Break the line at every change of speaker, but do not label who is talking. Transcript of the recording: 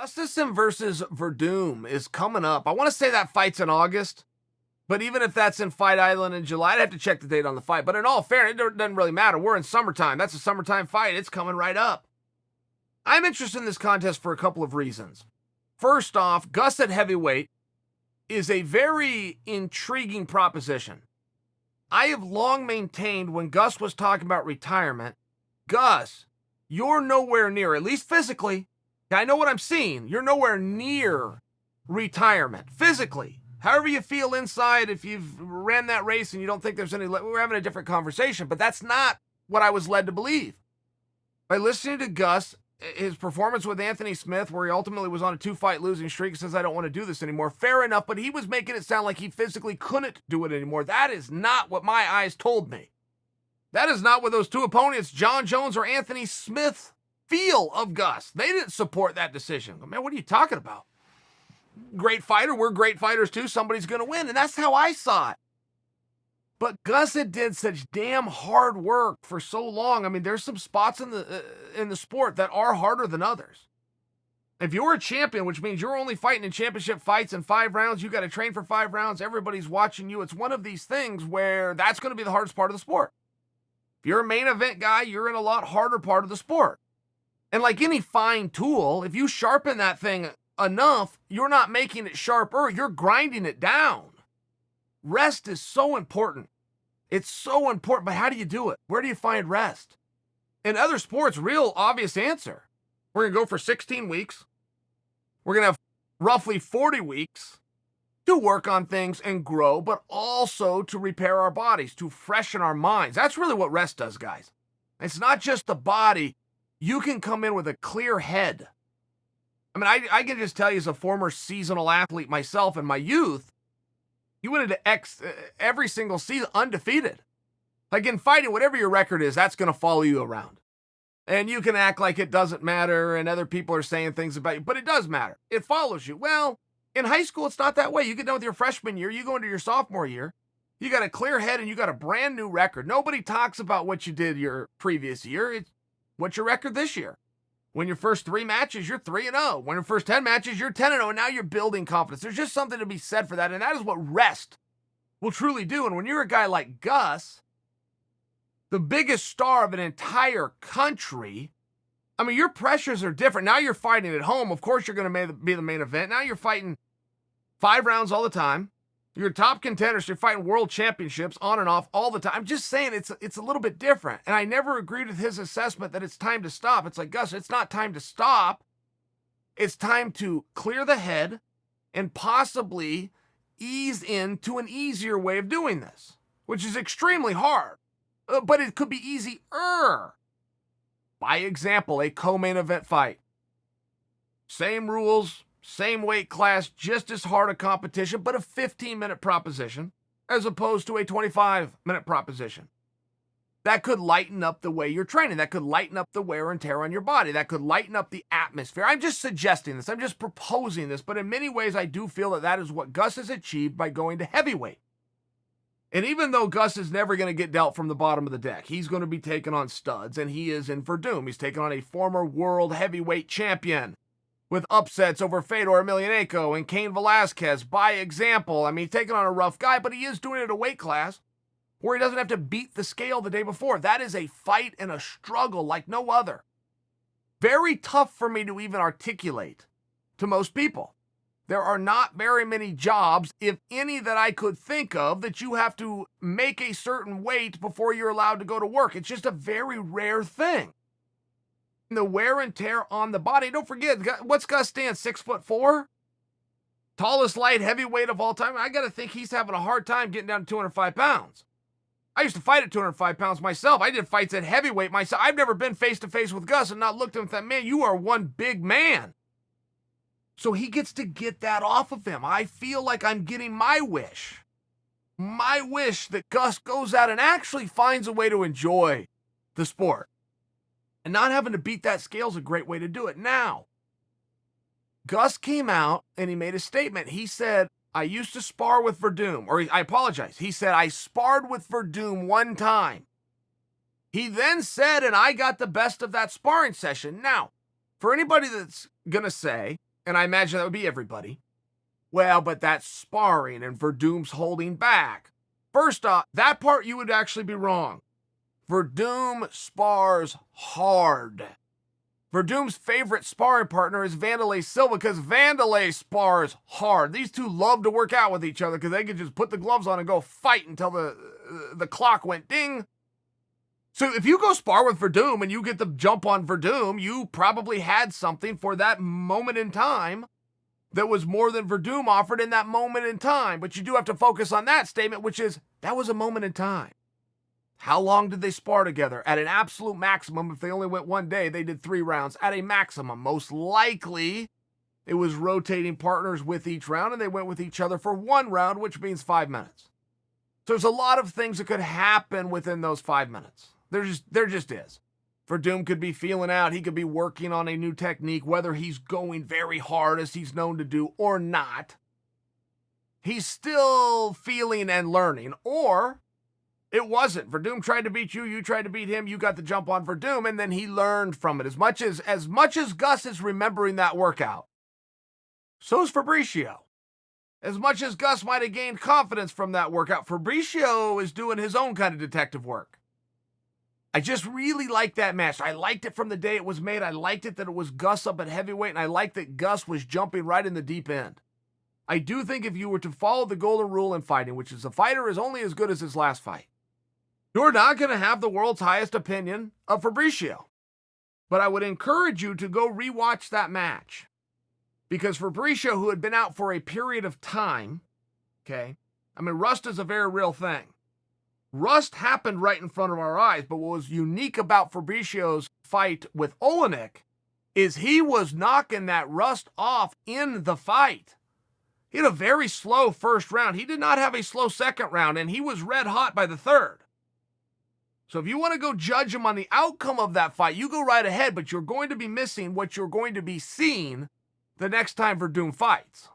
Gustafsson versus Werdum is coming up. I want to say that fight's in August, but even if that's in Fight Island in July, I'd have to check the date on the fight. But in all fairness, it doesn't really matter. We're in summertime. That's a summertime fight. It's coming right up. I'm interested in this contest for a couple of reasons. First off, Gus at heavyweight is a very intriguing proposition. I have long maintained when Gus was talking about retirement, Gus, you're nowhere near, at least physically, I know what I'm seeing, you're nowhere near retirement, physically. However you feel inside, if you've ran that race and you don't think there's any, we're having a different conversation, but that's not what I was led to believe. By listening to Gus, his performance with Anthony Smith, where he ultimately was on a 2-fight losing streak, and says, I don't want to do this anymore. Fair enough, but he was making it sound like he physically couldn't do it anymore. That is not what my eyes told me. That is not what those two opponents, John Jones or Anthony Smith, feel of Gus. They didn't support that decision. Man, what are you talking about? Great fighter. We're great fighters too. Somebody's going to win. And that's how I saw it. But Gus had did such damn hard work for so long. I mean, there's some spots in the sport that are harder than others. If you're a champion, which means you're only fighting in championship fights in 5 rounds, you got to train for 5 rounds, everybody's watching you. It's one of these things where that's going to be the hardest part of the sport. If you're a main event guy, you're in a lot harder part of the sport. And like any fine tool, if you sharpen that thing enough, you're not making it sharper, you're grinding it down. Rest is so important. It's so important, but how do you do it? Where do you find rest? In other sports, real obvious answer. We're going to go for 16 weeks. We're going to have roughly 40 weeks to work on things and grow, but also to repair our bodies, to freshen our minds. That's really what rest does, guys. It's not just the body. You can come in with a clear head. I mean, I can just tell you as a former seasonal athlete myself in my youth, you went into every single season undefeated. Like in fighting, whatever your record is, that's going to follow you around. And you can act like it doesn't matter and other people are saying things about you, but it does matter. It follows you. Well, in high school, it's not that way. You get done with your freshman year, you go into your sophomore year, you got a clear head and you got a brand new record. Nobody talks about what you did your previous year. It's what's your record this year. When your first 3 matches, you're 3-0. When your first 10 matches, you're 10-0, and now you're building confidence. There's just something to be said for that, and that is what rest will truly do. And when you're a guy like Gus, the biggest star of an entire country, I mean, your pressures are different. Now you're fighting at home. Of course, you're going to be the main event. Now you're fighting 5 rounds all the time. You're top contenders. You're fighting world championships on and off all the time. I'm just saying it's a little bit different. And I never agreed with his assessment that it's time to stop. It's like, Gus, it's not time to stop. It's time to clear the head and possibly ease into an easier way of doing this, which is extremely hard. But it could be easier. By example, a co-main event fight. Same rules, same weight class, just as hard a competition, but a 15-minute proposition as opposed to a 25-minute proposition. That could lighten up the way you're training. That could lighten up the wear and tear on your body. That could lighten up the atmosphere. I'm just suggesting this. I'm just proposing this. But in many ways, I do feel that that is what Gus has achieved by going to heavyweight. And even though Gus is never going to get dealt from the bottom of the deck, he's going to be taking on studs, and he is in Werdum. He's taking on a former world heavyweight champion with upsets over Fedor Emelianenko and Cain Velasquez. By example, I mean, he's taking on a rough guy, but he is doing it at a weight class where he doesn't have to beat the scale the day before. That is a fight and a struggle like no other. Very tough for me to even articulate to most people. There are not very many jobs, if any, that I could think of that you have to make a certain weight before you're allowed to go to work. It's just a very rare thing. The wear and tear on the body. Don't forget, what's Gus stand, 6'4"? Tallest light heavyweight of all time. I got to think he's having a hard time getting down to 205 pounds. I used to fight at 205 pounds myself. I did fights at heavyweight myself. I've never been face-to-face with Gus and not looked at him and thought, man, you are one big man. So he gets to get that off of him. I feel like I'm getting my wish. My wish that Gus goes out and actually finds a way to enjoy the sport. And not having to beat that scale is a great way to do it. Now, Gus came out and he made a statement. He said, I used to spar with Werdum. Or I apologize. He said, I sparred with Werdum one time. He then said, and I got the best of that sparring session. Now, for anybody that's going to say, and I imagine that would be everybody. Well, but that's sparring, and Werdum's holding back. First off, that part you would actually be wrong. Werdum spars hard. Werdum's favorite sparring partner is Wanderlei Silva because Wanderlei spars hard. These two love to work out with each other because they could just put the gloves on and go fight until the clock went ding. So if you go spar with Werdum and you get the jump on Werdum, you probably had something for that moment in time that was more than Werdum offered in that moment in time. But you do have to focus on that statement, which is, that was a moment in time. How long did they spar together? At an absolute maximum, if they only went one day, they did 3 rounds at a maximum. Most likely, it was rotating partners with each round, and they went with each other for 1 round, which means 5 minutes. So there's a lot of things that could happen within those 5 minutes. There just is. Werdum could be feeling out. He could be working on a new technique, whether he's going very hard as he's known to do or not. He's still feeling and learning. Or it wasn't. Werdum tried to beat you. You tried to beat him. You got the jump on Werdum, and then he learned from it. As much as Gus is remembering that workout, so is Fabricio. As much as Gus might have gained confidence from that workout, Fabricio is doing his own kind of detective work. I just really liked that match. I liked it from the day it was made. I liked it that it was Gus up at heavyweight, and I liked that Gus was jumping right in the deep end. I do think if you were to follow the golden rule in fighting, which is a fighter is only as good as his last fight, you're not going to have the world's highest opinion of Fabricio. But I would encourage you to go rewatch that match. Because Fabricio, who had been out for a period of time, okay, I mean, rust is a very real thing. Rust happened right in front of our eyes, but what was unique about Fabricio's fight with Olenek is he was knocking that rust off in the fight. He had a very slow first round. He did not have a slow second round, and he was red hot by the third. So if you want to go judge him on the outcome of that fight, you go right ahead, but you're going to be missing what you're going to be seeing the next time Werdum fights.